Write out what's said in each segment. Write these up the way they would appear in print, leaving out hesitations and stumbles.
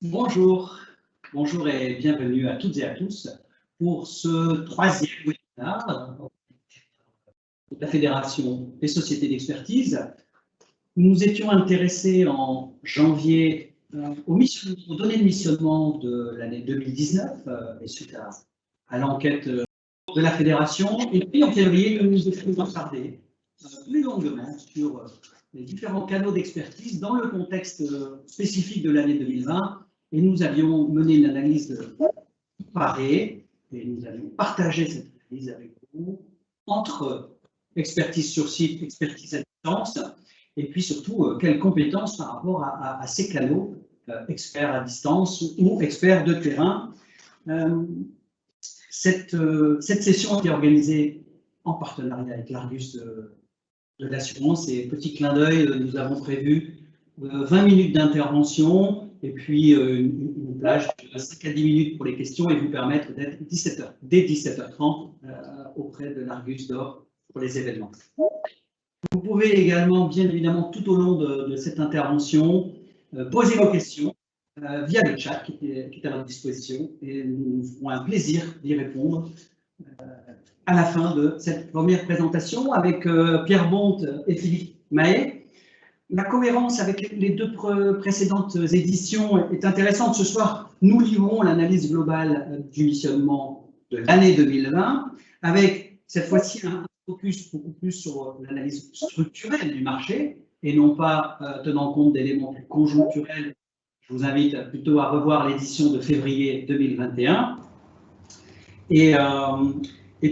Bonjour, bonjour et bienvenue à toutes et à tous pour ce troisième webinaire de la Fédération des sociétés d'expertise. Nous nous étions intéressés en janvier aux données de missionnement de l'année 2019 et suite à l'enquête de la Fédération. Et puis en février, nous nous étions attardés plus longuement sur les différents canaux d'expertise dans le contexte spécifique de l'année 2020. Et nous avions mené une analyse comparée et nous avions partagé cette analyse avec vous entre expertise sur site, expertise à distance, et puis surtout quelles compétences par rapport à ces canaux, experts à distance ou experts de terrain. Cette session qui est organisée en partenariat avec l'Argus de l'assurance, et petit clin d'œil, nous avons prévu 20 minutes d'intervention et puis une plage de 5 à 10 minutes pour les questions et vous permettre d'être dès 17h30 auprès de l'Argus d'Or pour les événements. Vous pouvez également, bien évidemment, tout au long de cette intervention, poser vos questions via le chat qui est à votre disposition et nous ferons un plaisir d'y répondre à la fin de cette première présentation avec Pierre Bonte et Philippe Mahé. La cohérence avec les deux précédentes éditions est intéressante. Ce soir, nous livrons l'analyse globale du missionnement de l'année 2020, avec cette fois-ci un focus beaucoup plus sur l'analyse structurelle du marché et non pas tenant compte d'éléments plus conjoncturels. Je vous invite plutôt à revoir l'édition de février 2021. Et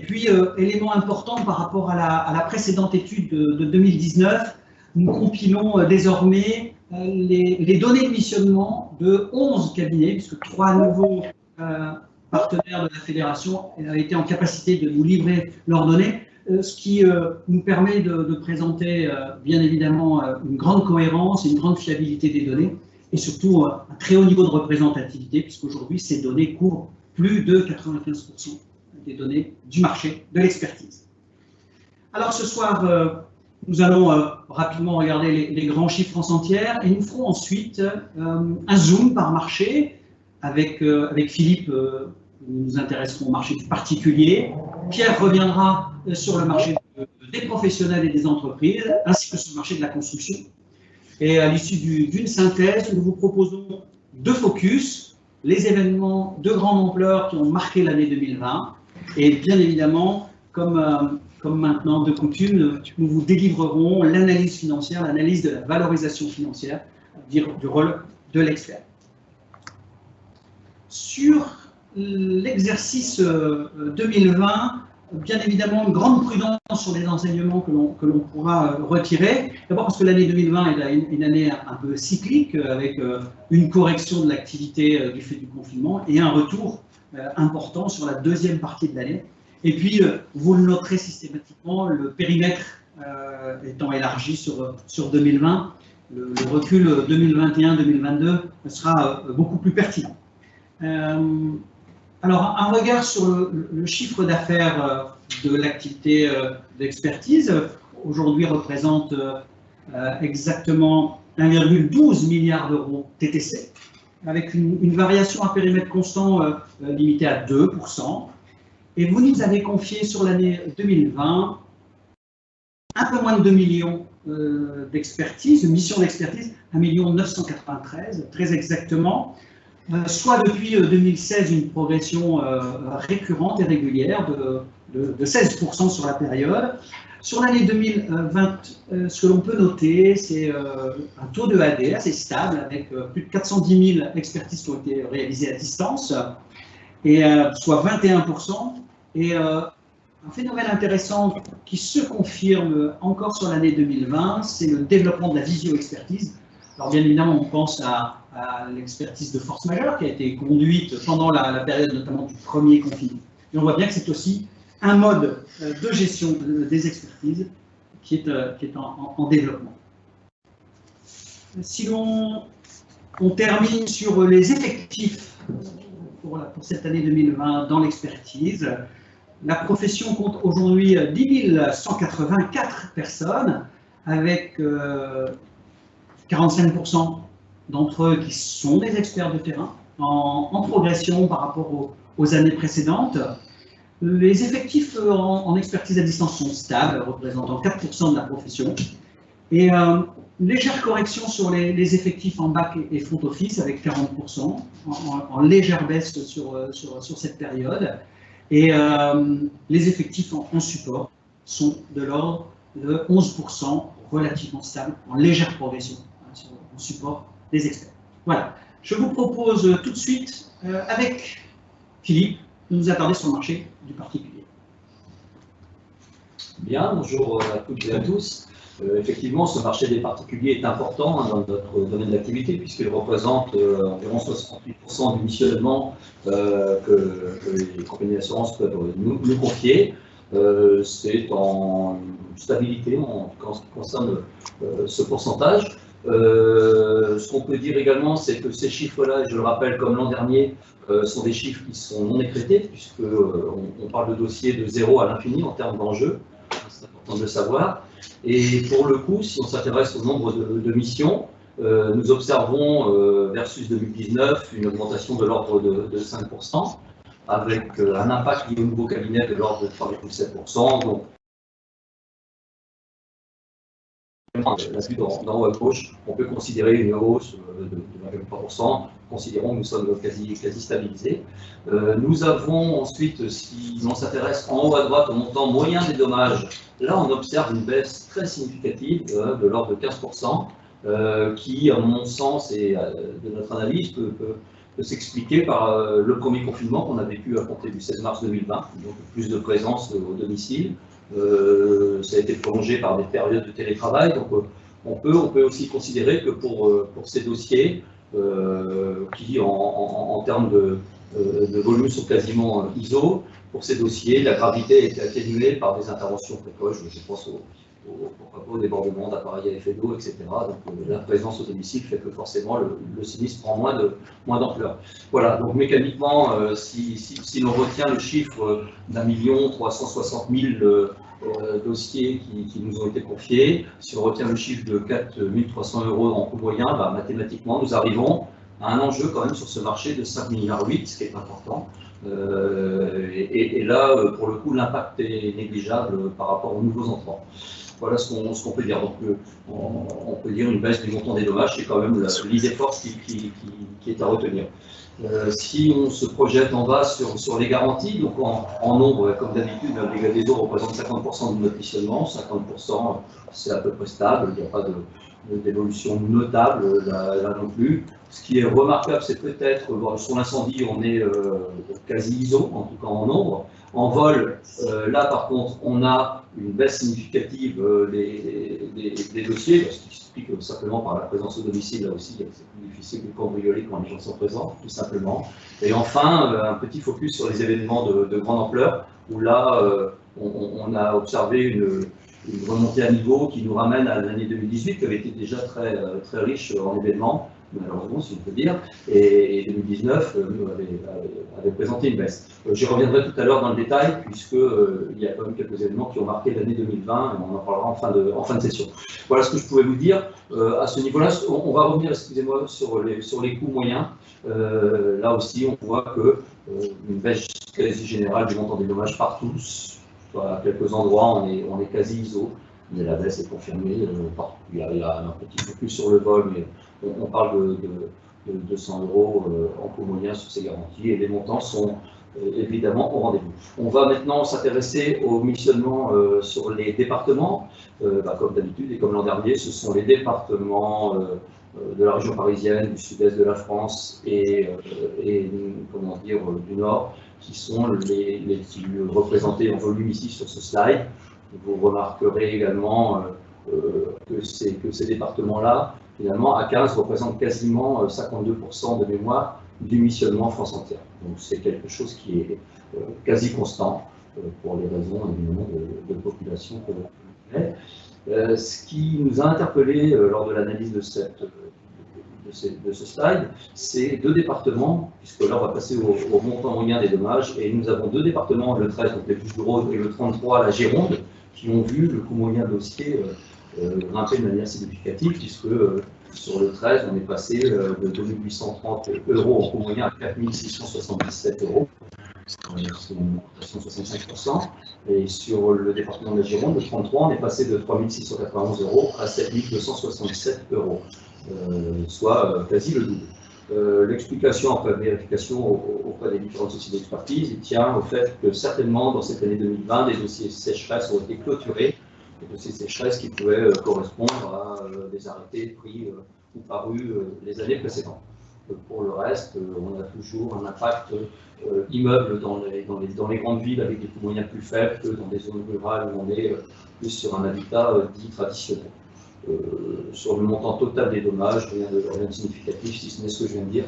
puis, élément important par rapport à la précédente étude de 2019, nous compilons désormais les données de missionnement de 11 cabinets, puisque 3 nouveaux partenaires de la Fédération ont été en capacité de nous livrer leurs données, ce qui nous permet de présenter bien évidemment une grande cohérence et une grande fiabilité des données, et surtout un très haut niveau de représentativité, puisqu'aujourd'hui ces données couvrent plus de 95% des données du marché de l'expertise. Alors ce soir, nous allons rapidement regarder les grands chiffres France entière et nous ferons ensuite un zoom par marché avec Philippe. Nous nous intéresserons au marché du particulier. Pierre reviendra sur le marché des professionnels et des entreprises, ainsi que sur le marché de la construction. Et à l'issue d'une synthèse, nous vous proposons 2 focus, les événements de grande ampleur qui ont marqué l'année 2020 et bien évidemment, comme maintenant de coutume, nous vous délivrerons l'analyse financière, l'analyse de la valorisation financière, dire du rôle de l'expert. Sur l'exercice 2020, bien évidemment, une grande prudence sur les enseignements que l'on pourra retirer. D'abord parce que l'année 2020 est une année un peu cyclique, avec une correction de l'activité du fait du confinement et un retour important sur la deuxième partie de l'année. Et puis, vous le noterez systématiquement, le périmètre étant élargi sur 2020, le recul 2021-2022 sera beaucoup plus pertinent. Alors, un regard sur le chiffre d'affaires de l'activité d'expertise, aujourd'hui représente exactement 1,12 milliard d'euros TTC, avec une variation à périmètre constant limitée à 2%. Et vous nous avez confié sur l'année 2020 un peu moins de 2 millions d'expertise, de missions d'expertise, 1 993 très exactement, soit depuis 2016 une progression récurrente et régulière de 16% sur la période. Sur l'année 2020, ce que l'on peut noter, c'est un taux de AD assez stable, avec plus de 410 000 expertises qui ont été réalisées à distance, et soit 21%. Et un phénomène intéressant qui se confirme encore sur l'année 2020, c'est le développement de la visio-expertise. Alors bien évidemment, on pense à l'expertise de force majeure qui a été conduite pendant la période notamment du premier confinement. Et on voit bien que c'est aussi un mode de gestion des expertises qui est en développement. Si on termine sur les effectifs pour cette année 2020 dans l'expertise, la profession compte aujourd'hui 10 184 personnes avec 45% d'entre eux qui sont des experts de terrain, en progression par rapport aux années précédentes. Les effectifs en expertise à distance sont stables, représentant 4% de la profession. Et légère correction sur les effectifs en back et front office avec 40%, en légère baisse sur cette période. Et les effectifs en support sont de l'ordre de 11%, relativement stable, en légère progression en support des experts. Voilà. Je vous propose tout de suite, avec Philippe, de nous attarder sur le marché du particulier. Bien, bonjour à toutes et à tous. Effectivement, ce marché des particuliers est important dans notre domaine d'activité puisqu'il représente environ 68% du missionnement que les compagnies d'assurance peuvent nous confier. C'est en stabilité en ce qui concerne ce pourcentage. Ce qu'on peut dire également, c'est que ces chiffres-là, et je le rappelle comme l'an dernier, sont des chiffres qui sont non écrétés puisqu'on parle de dossiers de 0 à l'infini en termes d'enjeux. C'est important de le savoir. Et pour le coup, si on s'intéresse au nombre de missions, nous observons versus 2019 une augmentation de l'ordre de 5%, avec un impact lié au nouveau cabinet de l'ordre de 3,7%. Donc, la vue d'en haut à gauche, on peut considérer une hausse de 23%, considérons que nous sommes quasi stabilisés. Nous avons ensuite, si on s'intéresse en haut à droite au montant moyen des dommages, là on observe une baisse très significative de l'ordre de 15%, qui, à mon sens et de notre analyse, peut s'expliquer par le premier confinement qu'on a vécu à compter du 16 mars 2020, donc plus de présence au domicile. Ça a été prolongé par des périodes de télétravail, donc on peut aussi considérer que pour ces dossiers, qui en termes de volume sont quasiment ISO, pour ces dossiers, la gravité a été atténuée par des interventions précoces, je pense au débordement d'appareils à effet d'eau, etc. Donc la présence au domicile fait que forcément le sinistre prend moins d'ampleur. Voilà, donc mécaniquement, si l'on retient le chiffre d'1 360 000 dossiers qui nous ont été confiés, si on retient le chiffre de 4 300 € en coût moyen, bah, mathématiquement nous arrivons à un enjeu quand même sur ce marché de 5,8 milliards, ce qui est important. Et là, pour le coup, l'impact est négligeable par rapport aux nouveaux entrants. Voilà ce qu'on peut dire. Donc, on peut dire une baisse du montant des dommages, c'est quand même l'idée forte qui est à retenir. Si on se projette en bas sur les garanties, donc en nombre, comme d'habitude, les dégâts des eaux représentent 50% de notre missionnement, 50% c'est à peu près stable, il n'y a pas d'évolution notable là non plus. Ce qui est remarquable, c'est peut-être, sur l'incendie, on est quasi ISO, en tout cas en nombre. En vol, là par contre, on a une baisse significative des dossiers, ce qui s'explique simplement par la présence au domicile. Là aussi, c'est plus difficile de cambrioler quand les gens sont présents, tout simplement. Et enfin, un petit focus sur les événements de grande ampleur, où là, on a observé une remontée à niveau qui nous ramène à l'année 2018, qui avait été déjà très riche en événements, malheureusement, si on peut dire, et 2019 avait présenté une baisse. J'y reviendrai tout à l'heure dans le détail, puisqu'il y a quand même quelques événements qui ont marqué l'année 2020, et on en parlera en fin de session. Voilà ce que je pouvais vous dire. À ce niveau-là, on va revenir, excusez-moi, sur les coûts moyens. Là aussi, on voit une baisse quasi générale du montant des dommages partout. À quelques endroits, on est quasi ISO, mais la baisse est confirmée partout. Il y a un petit focus sur le vol, mais on parle de 200 € en coût moyen sur ces garanties, et les montants sont évidemment au rendez-vous. On va maintenant s'intéresser au missionnement sur les départements. Comme d'habitude et comme l'an dernier, ce sont les départements de la région parisienne, du sud-est de la France et comment dire, du nord, qui sont les plus représentés en volume ici sur ce slide. Vous remarquerez également que ces départements-là, finalement, à 15, représentent quasiment 52% de mémoire du missionnement en France entière. Donc c'est quelque chose qui est quasi constant pour les raisons évidemment de population que l'on connaît. Ce qui nous a interpellés lors de l'analyse de ce slide, c'est 2 départements, puisque là on va passer au montant moyen des dommages, et nous avons 2 départements, le 13, donc les Bouches-du-Rhône, et le 33, la Gironde, qui ont vu le coût moyen dossier grimper de manière significative, puisque Sur le 13, on est passé de 2830 € en coût moyen à 4677 €. C'est une augmentation de 65%. Et sur le département de la Gironde, le 33, on est passé de 3691 € à 7277 €, soit quasi le double. L'explication après vérification auprès des différentes sociétés d'expertise, il tient au fait que certainement dans cette année 2020, des dossiers sécheresse ont été clôturés, des dossiers sécheresse qui pouvaient correspondre à des arrêtés pris ou parus les années précédentes. Pour le reste, on a toujours un impact immeuble dans les grandes villes avec des coûts moyens plus faibles que dans des zones rurales où on est plus sur un habitat dit traditionnel. Sur le montant total des dommages, rien de significatif, si ce n'est ce que je viens de dire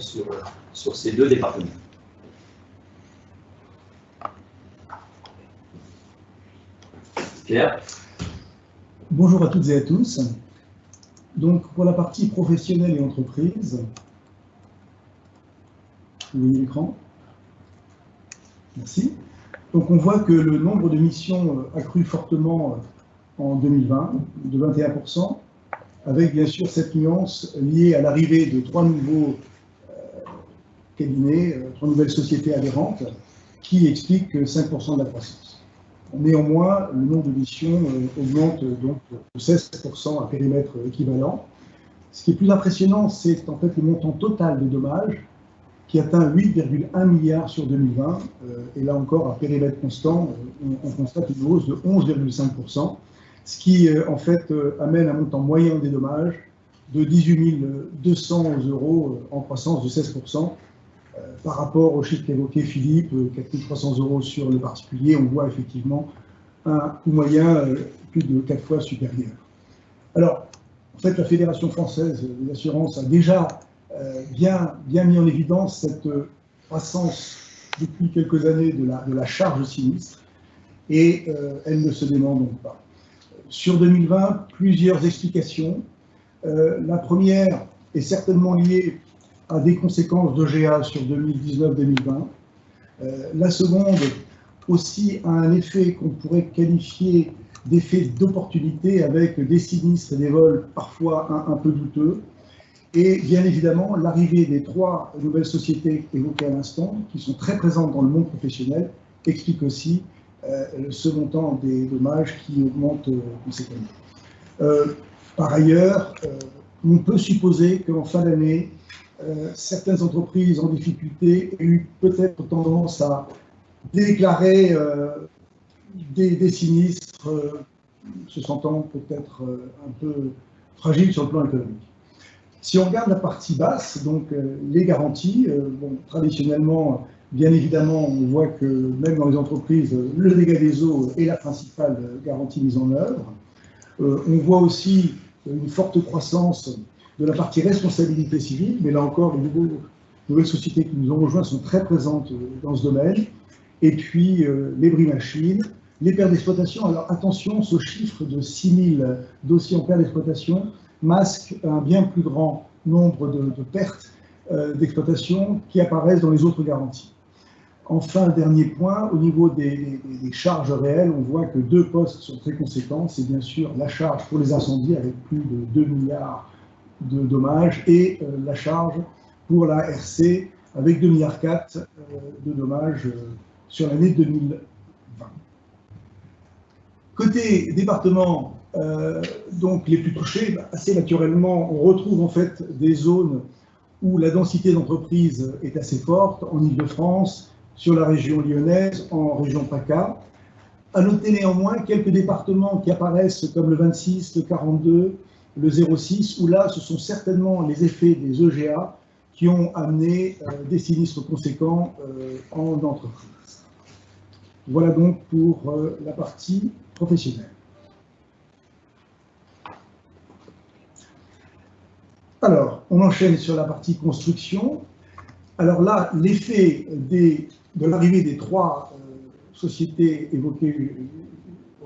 sur ces deux départements. Pierre. Bonjour à toutes et à tous. Donc, pour la partie professionnelle et entreprise, vous voyez l'écran? Merci. Donc, on voit que le nombre de missions a cru fortement en 2020, de 21%, avec bien sûr cette nuance liée à l'arrivée de 3 nouveaux cabinets, 3 nouvelles sociétés adhérentes, qui expliquent 5% de la croissance. Néanmoins, le nombre de missions augmente donc de 16% à périmètre équivalent. Ce qui est plus impressionnant, c'est en fait le montant total des dommages qui atteint 8,1 milliards sur 2020. Et là encore, à périmètre constant, on constate une hausse de 11,5%, ce qui en fait amène un montant moyen des dommages de 18 200 € en croissance de 16%. Par rapport au chiffre qu'évoquait Philippe, 4 300 € sur le particulier, on voit effectivement un coût moyen plus de 4 fois supérieur. Alors, en fait, la Fédération française des assurances a déjà bien mis en évidence cette croissance depuis quelques années de la charge sinistre, et elle ne se dément donc pas. Sur 2020, plusieurs explications. La première est certainement liée à des conséquences d'EGA sur 2019-2020. La seconde aussi a un effet qu'on pourrait qualifier d'effet d'opportunité avec des sinistres et des vols parfois un peu douteux. Et bien évidemment, l'arrivée des 3 nouvelles sociétés évoquées à l'instant, qui sont très présentes dans le monde professionnel, explique aussi ce montant des dommages qui augmente conséquemment. Par ailleurs, on peut supposer qu'en fin d'année, certaines entreprises en difficulté aient eu peut-être tendance à déclarer des sinistres, se sentant peut-être un peu fragiles sur le plan économique. Si on regarde la partie basse, donc les garanties, traditionnellement, bien évidemment, on voit que même dans les entreprises, le dégât des eaux est la principale garantie mise en œuvre. On voit aussi une forte croissance de la partie responsabilité civile, mais là encore, les nouvelles sociétés qui nous ont rejoints sont très présentes dans ce domaine. Et puis, les bris machines, les pertes d'exploitation. Alors, attention, ce chiffre de 6 000 dossiers en perte d'exploitation masque un bien plus grand nombre de pertes d'exploitation qui apparaissent dans les autres garanties. Enfin, dernier point, au niveau des charges réelles, on voit que 2 postes sont très conséquents. C'est bien sûr la charge pour les incendies avec plus de 2 milliards de dommages et la charge pour la RC avec 2,4 milliards de dommages sur l'année 2020. Côté département, donc les plus touchés, assez naturellement, on retrouve en fait des zones où la densité d'entreprises est assez forte, en Île-de-France, sur la région lyonnaise, en région PACA. À noter néanmoins quelques départements qui apparaissent comme le 26, le 42, le 06, où là, ce sont certainement les effets des EGA qui ont amené des sinistres conséquents en entreprise. Voilà donc pour la partie professionnelle. Alors, on enchaîne sur la partie construction. Alors là, l'effet de l'arrivée des 3 sociétés évoquées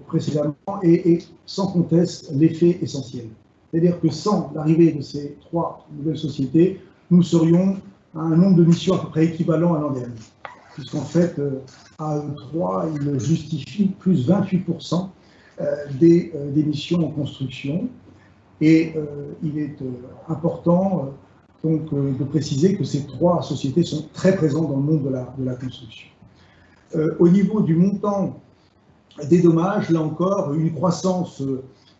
précédemment est sans conteste l'effet essentiel. C'est-à-dire que sans l'arrivée de ces 3 nouvelles sociétés, nous serions à un nombre de missions à peu près équivalent à l'an dernier. Puisqu'en fait, à E3, il justifie plus 28% des missions en construction. Et il est important de préciser que ces trois sociétés sont très présentes dans le monde de la construction. Au niveau du montant des dommages, là encore, une croissance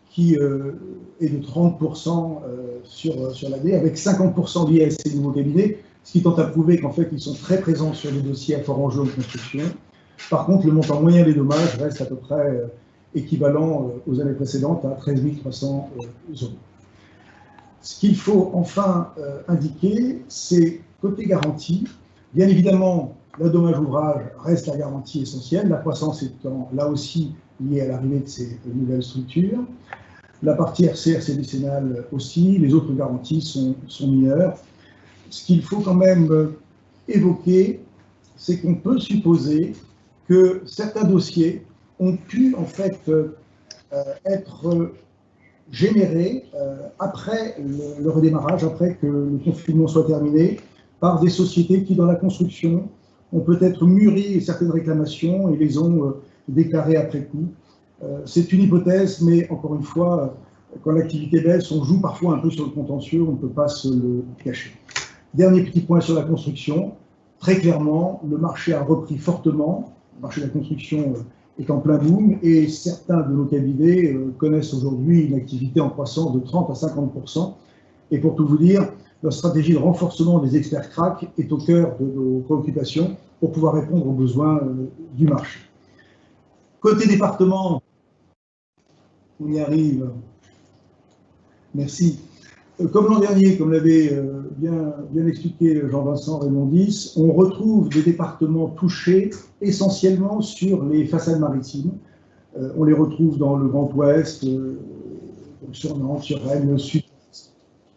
qui est de 30% sur l'année, avec 50% liés à ces nouveaux cabinets, ce qui tente à prouver qu'en fait, ils sont très présents sur les dossiers à fort enjeu de construction. Par contre, le montant moyen des dommages reste à peu près équivalent aux années précédentes à 13 300 €. Ce qu'il faut enfin indiquer, c'est côté garantie, bien évidemment, le dommage ouvrage reste la garantie essentielle, la croissance étant là aussi liée à l'arrivée de ces nouvelles structures. La partie RCRC décennale aussi, les autres garanties sont mineures. Ce qu'il faut quand même évoquer, c'est qu'on peut supposer que certains dossiers ont pu en fait être générés après le redémarrage, après que le confinement soit terminé, par des sociétés qui, dans la construction, ont peut-être mûri certaines réclamations et les ont déclarées après coup. C'est une hypothèse, mais encore une fois, quand l'activité baisse, on joue parfois un peu sur le contentieux, on ne peut pas se le cacher. Dernier petit point sur la construction. Très clairement, le marché a repris fortement. Le marché de la construction est en plein boom et certains de nos cabinets connaissent aujourd'hui une activité en croissance de 30 à 50%. Et pour tout vous dire, notre stratégie de renforcement des experts crack est au cœur de nos préoccupations pour pouvoir répondre aux besoins du marché. Côté département, on y arrive. Merci. Comme l'an dernier, comme l'avait bien expliqué Jean-Vincent Raymondis, on retrouve des départements touchés essentiellement sur les façades maritimes. On les retrouve dans le Grand Ouest, sur Nantes, sur Rennes, le Sud,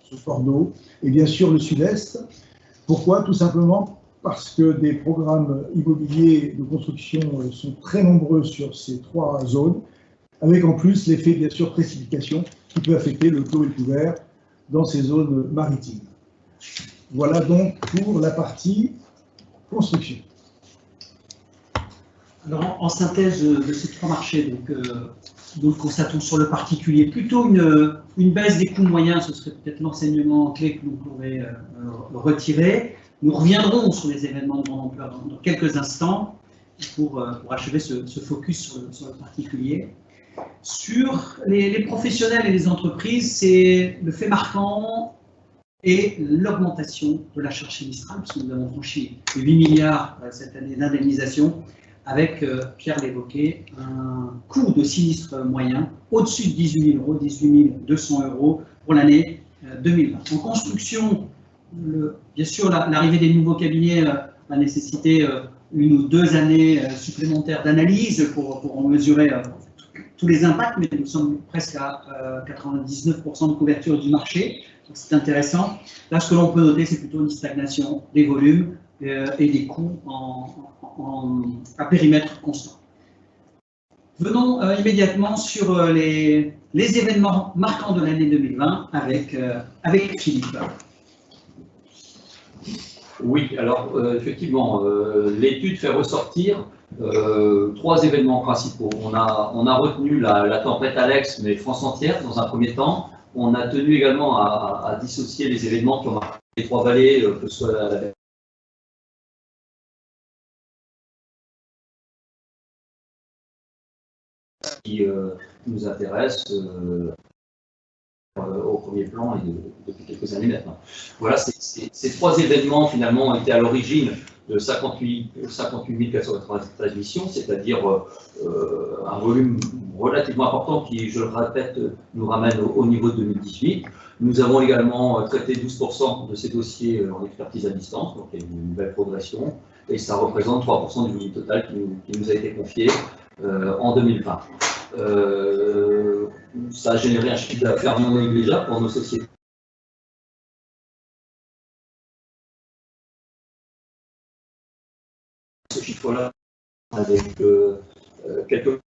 sur Bordeaux, et bien sûr le Sud-Est. Pourquoi? Tout simplement parce que des programmes immobiliers de construction sont très nombreux sur ces trois zones, avec en plus l'effet, bien sûr, précipitation qui peut affecter le clos et le couvert dans ces zones maritimes. Voilà donc pour la partie construction. Alors, en synthèse de ces trois marchés, nous constatons sur le particulier plutôt une baisse des coûts moyens, ce serait peut-être l'enseignement clé que nous pourrions retirer. Nous reviendrons sur les événements de grande ampleur dans quelques instants pour achever ce focus sur le particulier. Sur les professionnels et les entreprises, c'est le fait marquant et l'augmentation de la charge sinistrale, puisque nous avons franchi 8 milliards cette année d'indemnisation, avec, Pierre l'évoquait, un coût de sinistre moyen au-dessus de 18 000 €, 18 200 € pour l'année 2020. En construction, bien sûr, l'arrivée des nouveaux cabinets a nécessité 1 ou 2 années supplémentaires d'analyse pour en mesurer tous les impacts, mais nous sommes presque à 99% de couverture du marché, donc c'est intéressant. Là, ce que l'on peut noter, c'est plutôt une stagnation des volumes et des coûts à périmètre constant. Venons immédiatement sur les événements marquants de l'année 2020 avec Philippe. Oui, alors effectivement, l'étude fait ressortir 3 événements principaux. On a retenu la tempête Alex, mais France entière dans un premier temps. On a tenu également à dissocier les événements qui ont marqué les 3 vallées, que ce soit la qui nous intéresse au premier plan et depuis quelques années maintenant. Voilà, ces 3 événements finalement ont été à l'origine de 58 493 missions, c'est-à-dire un volume relativement important qui, je le répète, nous ramène au niveau de 2018. Nous avons également traité 12% de ces dossiers en expertise à distance, donc il y a une belle progression, et ça représente 3% du volume total qui nous a été confié en 2020. Ça a généré un chiffre d'affaires non négligeable pour nos sociétés. Ce chiffre-là, avec quelques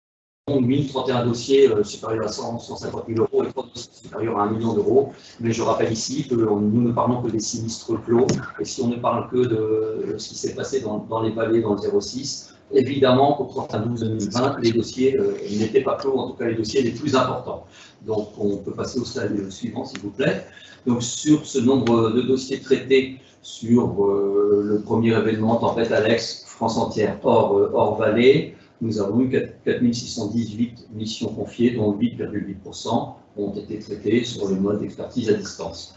1031 dossiers supérieurs à 150 000 € et 3 dossiers supérieurs à 1 million d'euros. Mais je rappelle ici que nous ne parlons que des sinistres clos. Et si on ne parle que de ce qui s'est passé dans les vallées, dans le 06, Évidemment qu'au 31/12/2020, les dossiers n'étaient pas clos, en tout cas les dossiers les plus importants. Donc on peut passer au slide suivant, s'il vous plaît. Donc sur ce nombre de dossiers traités sur le premier événement, tempête Alex, France entière, hors vallée, nous avons eu 4618 missions confiées, dont 8,8% ont été traitées sur le mode d'expertise à distance.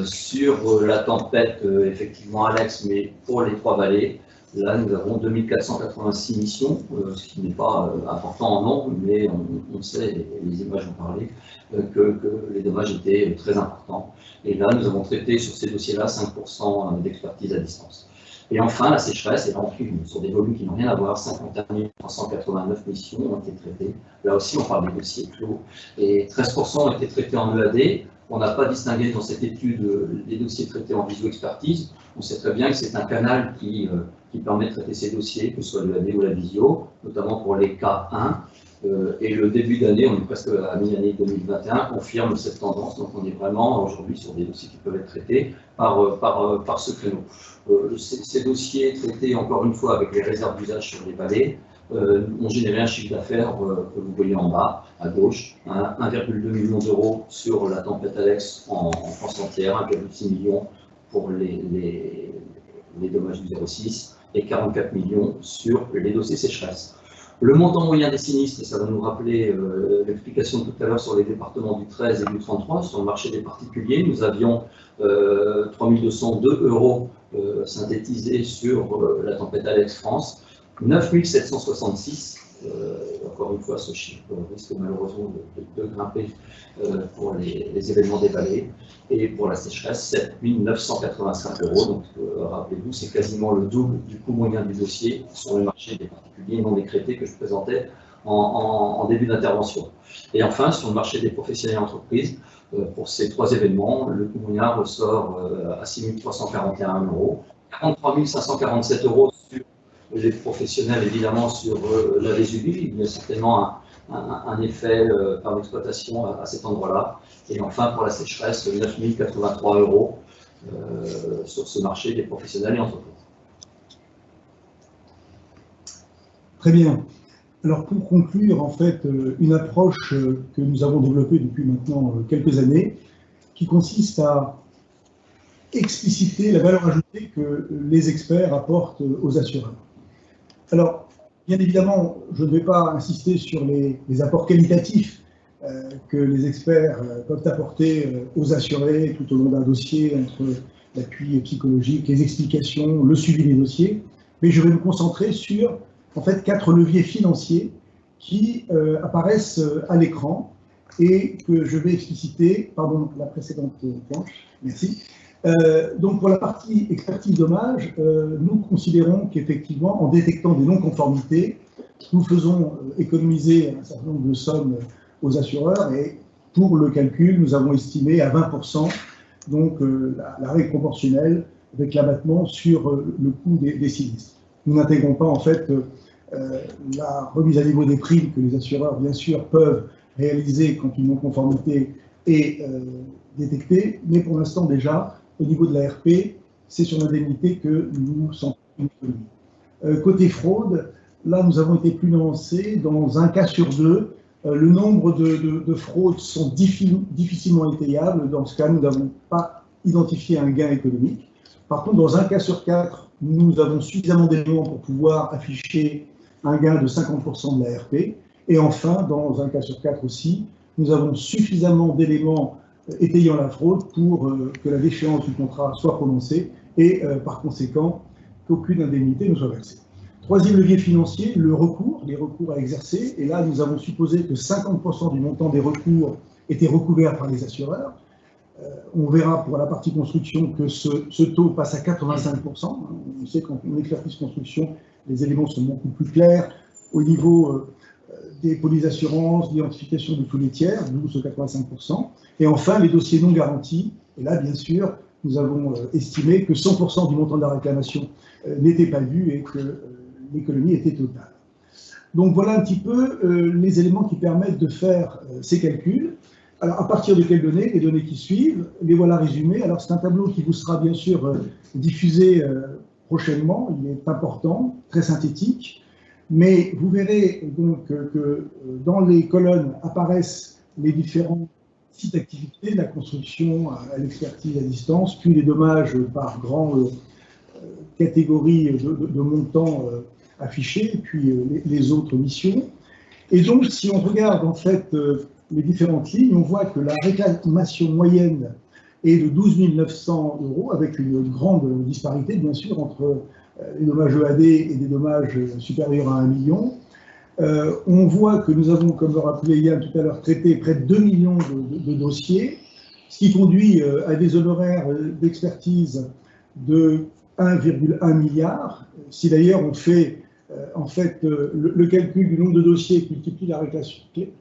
Sur la tempête, effectivement Alex, mais pour les 3 vallées, là, nous avons 2486 missions, ce qui n'est pas important en nombre, mais on sait, les images ont parlé, que les dommages étaient très importants. Et là, nous avons traité sur ces dossiers-là 5% d'expertise à distance. Et enfin, la sécheresse, et là, on sur des volumes qui n'ont rien à voir, 51 389 missions ont été traitées. Là aussi, on parle des dossiers clos. Et 13% ont été traités en EAD. On n'a pas distingué dans cette étude les dossiers traités en visio-expertise. On sait très bien que c'est un canal qui permet de traiter ces dossiers, que ce soit l'EAD ou la visio, notamment pour les cas 1. Et le début d'année, on est presque à mi-année 2021, confirme cette tendance. Donc on est vraiment aujourd'hui sur des dossiers qui peuvent être traités par ce créneau. Ces dossiers traités, encore une fois, avec les réserves d'usage sur les vallées, ont généré un chiffre d'affaires que vous voyez en bas, à gauche, 1,2 million d'euros sur la tempête Alex en France entière, 1,6 million pour les dommages du 06 et 44 millions sur les dossiers sécheresse. Le montant moyen des sinistres, ça va nous rappeler l'explication de tout à l'heure sur les départements du 13 et du 33, sur le marché des particuliers. Nous avions 3202 euros synthétisés sur la tempête Alex France, 9766, encore une fois ce chiffre risque malheureusement de grimper pour les événements des vallées, et pour la sécheresse 7985 euros. Donc rappelez-vous, c'est quasiment le double du coût moyen du dossier sur le marché des particuliers non décrétés que je présentais en début d'intervention. Et enfin, sur le marché des professionnels et entreprises, pour ces 3 événements, le coût moyen ressort à 6 341 euros, 43 547 euros sur les professionnels, évidemment, sur la Vésubie. Il y a certainement un effet par l'exploitation à cet endroit-là. Et enfin, pour la sécheresse, 9 083 euros sur ce marché des professionnels et entreprises. Très bien. Alors pour conclure, en fait, une approche que nous avons développée depuis maintenant quelques années, qui consiste à expliciter la valeur ajoutée que les experts apportent aux assureurs. Alors, bien évidemment, je ne vais pas insister sur les apports qualitatifs que les experts peuvent apporter aux assurés tout au long d'un dossier, entre l'appui psychologique, les explications, le suivi des dossiers, mais je vais me concentrer sur, en fait, 4 leviers financiers qui apparaissent à l'écran et que je vais expliciter, pardon, la précédente planche, merci. Donc pour la partie expertise dommage, nous considérons qu'effectivement, en détectant des non-conformités, nous faisons économiser un certain nombre de sommes aux assureurs, et pour le calcul, nous avons estimé à 20% donc, la règle proportionnelle avec l'abattement sur le coût des sinistres. Nous n'intégrons pas en fait la remise à niveau des primes que les assureurs, bien sûr, peuvent réaliser quand une non-conformité est détectée, mais pour l'instant déjà, au niveau de l'ARP, c'est sur l'indemnité que nous sentons une économie. Côté fraude, là, nous avons été plus nuancés. Dans un cas sur 2, le nombre de fraudes sont difficilement étayables. Dans ce cas, nous n'avons pas identifié un gain économique. Par contre, dans un cas sur 4, nous avons suffisamment d'éléments pour pouvoir afficher un gain de 50% de l'ARP. Et enfin, dans un cas sur 4 aussi, nous avons suffisamment d'éléments étayant la fraude pour que la déchéance du contrat soit prononcée et par conséquent qu'aucune indemnité ne soit versée. Troisième levier financier, le recours, les recours à exercer. Et là, nous avons supposé que 50% du montant des recours était recouvert par les assureurs. On verra pour la partie construction que ce taux passe à 85%. On sait qu'en expertise construction, les éléments sont beaucoup plus clairs au niveau des polices d'assurance, l'identification de tous les tiers, d'où ce 85%. Et enfin, les dossiers non garantis. Et là, bien sûr, nous avons estimé que 100% du montant de la réclamation n'était pas dû et que l'économie était totale. Donc voilà un petit peu les éléments qui permettent de faire ces calculs. Alors à partir de quelles données? Les données qui suivent, les voilà résumées. Alors c'est un tableau qui vous sera bien sûr diffusé prochainement. Il est important, très synthétique, mais vous verrez donc que dans les colonnes apparaissent les différents sites d'activité, la construction, à l'expertise à distance, puis les dommages par grandes catégories de montants affichés, puis les autres missions. Et donc, si on regarde en fait les différentes lignes, on voit que la réclamation moyenne est de 12 900 €, avec une grande disparité, bien sûr, entre les dommages EAD et des dommages supérieurs à 1 million. On voit que nous avons, comme le rappelait Yann tout à l'heure, traité près de 2 millions de dossiers, ce qui conduit à des honoraires d'expertise de 1,1 milliard. Si d'ailleurs on fait en fait le calcul du nombre de dossiers qui multiplie la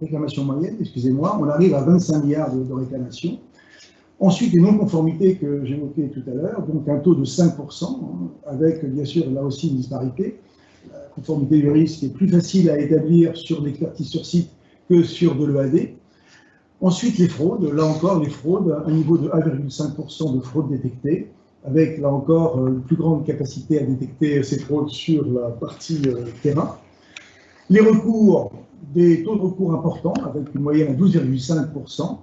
réclamation moyenne, excusez-moi, on arrive à 25 milliards de réclamations. Ensuite, les non-conformités que j'évoquais tout à l'heure, donc un taux de 5%, avec bien sûr là aussi une disparité. La conformité du risque est plus facile à établir sur l'expertise sur site que sur de l'EAD. Ensuite, les fraudes. Là encore, les fraudes, un niveau de 1,5% de fraudes détectées, avec là encore une plus grande capacité à détecter ces fraudes sur la partie terrain. Les recours, des taux de recours importants, avec une moyenne à 12,5%,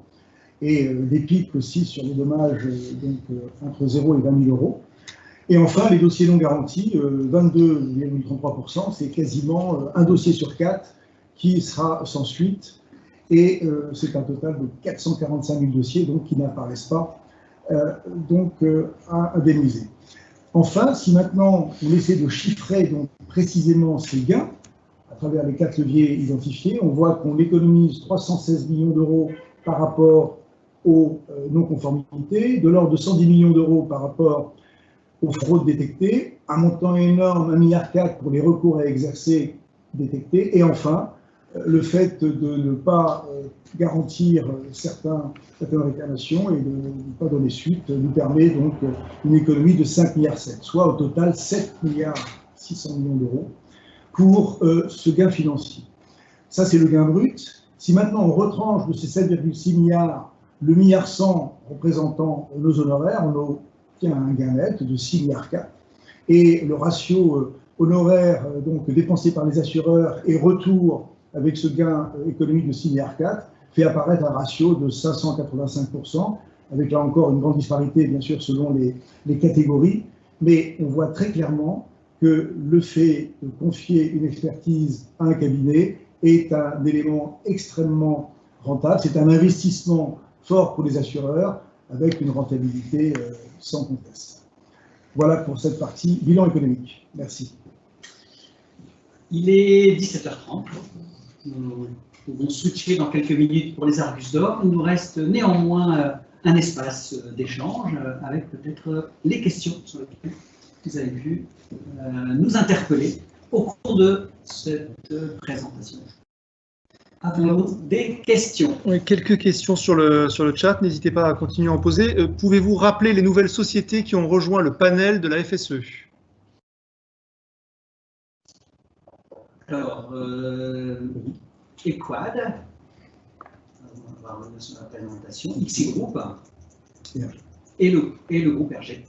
et des pics aussi sur les dommages donc, entre 0 et 20 000 €. Et enfin, les dossiers non garantis, 22,33%, c'est quasiment un dossier sur 4 qui sera sans suite, et c'est un total de 445 000 dossiers donc, qui n'apparaissent pas à indemniser. Enfin, si maintenant on essaie de chiffrer donc, précisément ces gains, à travers les 4 leviers identifiés, on voit qu'on économise 316 millions € par rapport aux non-conformités, de l'ordre de 110 millions € par rapport aux fraudes détectées, un montant énorme, 1,4 milliard pour les recours à exercer détectés, et enfin, le fait de ne pas garantir certaines réclamations et de ne pas donner suite nous permet donc une économie de 5,7 milliards, soit au total 7,6 milliards d'euros pour ce gain financier. Ça, c'est le gain brut. Si maintenant on retranche de ces 7,6 milliards le 1,1 milliard représentant nos honoraires, on obtient un gain net de 6,4 milliards. Et le ratio honoraire donc dépensé par les assureurs et retour avec ce gain économique de 6,4 milliards fait apparaître un ratio de 585%, avec là encore une grande disparité bien sûr selon les catégories, mais on voit très clairement que le fait de confier une expertise à un cabinet est un élément extrêmement rentable, c'est un investissement fort pour les assureurs, avec une rentabilité sans conteste. Voilà pour cette partie bilan économique. Merci. Il est 17h30. Nous pouvons switcher dans quelques minutes pour les Argus d'or. Il nous reste néanmoins un espace d'échange avec peut-être les questions sur lesquelles vous avez pu nous interpeller au cours de cette présentation. Avons-nous des questions? Oui, quelques questions sur le chat, n'hésitez pas à continuer à en poser. Pouvez-vous rappeler les nouvelles sociétés qui ont rejoint le panel de la FSE? Alors, Equad, on va revenir sur la présentation, XI Group et le groupe RG.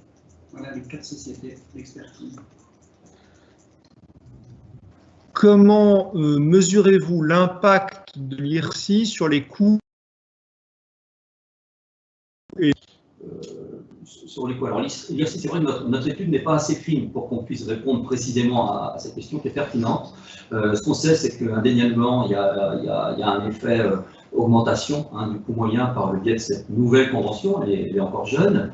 Voilà les 4 sociétés d'expertise. Comment mesurez-vous l'impact de l'IRSI sur les coûts et sur les coûts? Alors l'IRSI, c'est vrai que notre étude n'est pas assez fine pour qu'on puisse répondre précisément à cette question qui est pertinente. Ce qu'on sait, c'est qu'indéniablement, il y a un effet augmentation du coût moyen par le biais de cette nouvelle convention, elle est encore jeune,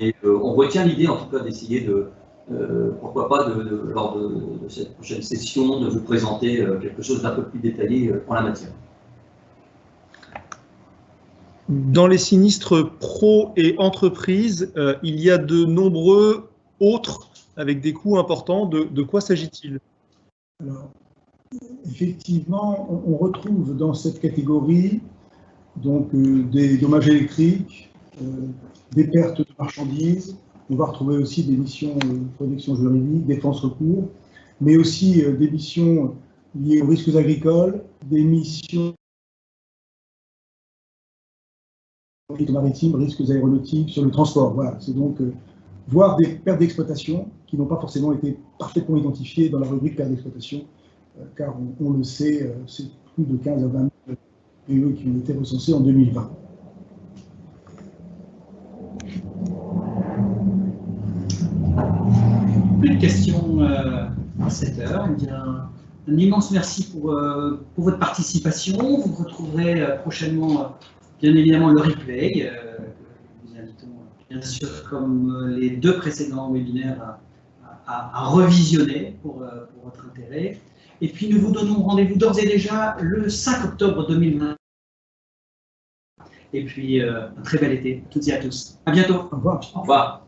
et on retient l'idée en tout cas d'essayer de pourquoi pas, lors de cette prochaine session, de vous présenter quelque chose d'un peu plus détaillé en la matière. Dans les sinistres pro et entreprises, il y a de nombreux autres avec des coûts importants. De quoi s'agit-il? Alors, effectivement, on retrouve dans cette catégorie donc, des dommages électriques, des pertes de marchandises. On va retrouver aussi des missions de protection juridique, défense recours, mais aussi des missions liées aux risques agricoles, des missions maritimes, risques aéronautiques, sur le transport. Voilà, c'est donc voire des pertes d'exploitation qui n'ont pas forcément été parfaitement identifiés dans la rubrique perte d'exploitation, car on le sait, c'est plus de 15 à 20 000 PE qui ont été recensés en 2020. Plus de questions à cette heure. Eh bien, un immense merci pour votre participation. Vous retrouverez prochainement, bien évidemment, le replay. Nous invitons, bien sûr, comme les 2 précédents webinaires, à revisionner pour votre intérêt. Et puis, nous vous donnons rendez-vous d'ores et déjà le 5 octobre 2020. Et puis, un très bel été à toutes et à tous. À bientôt. Au revoir. Au revoir.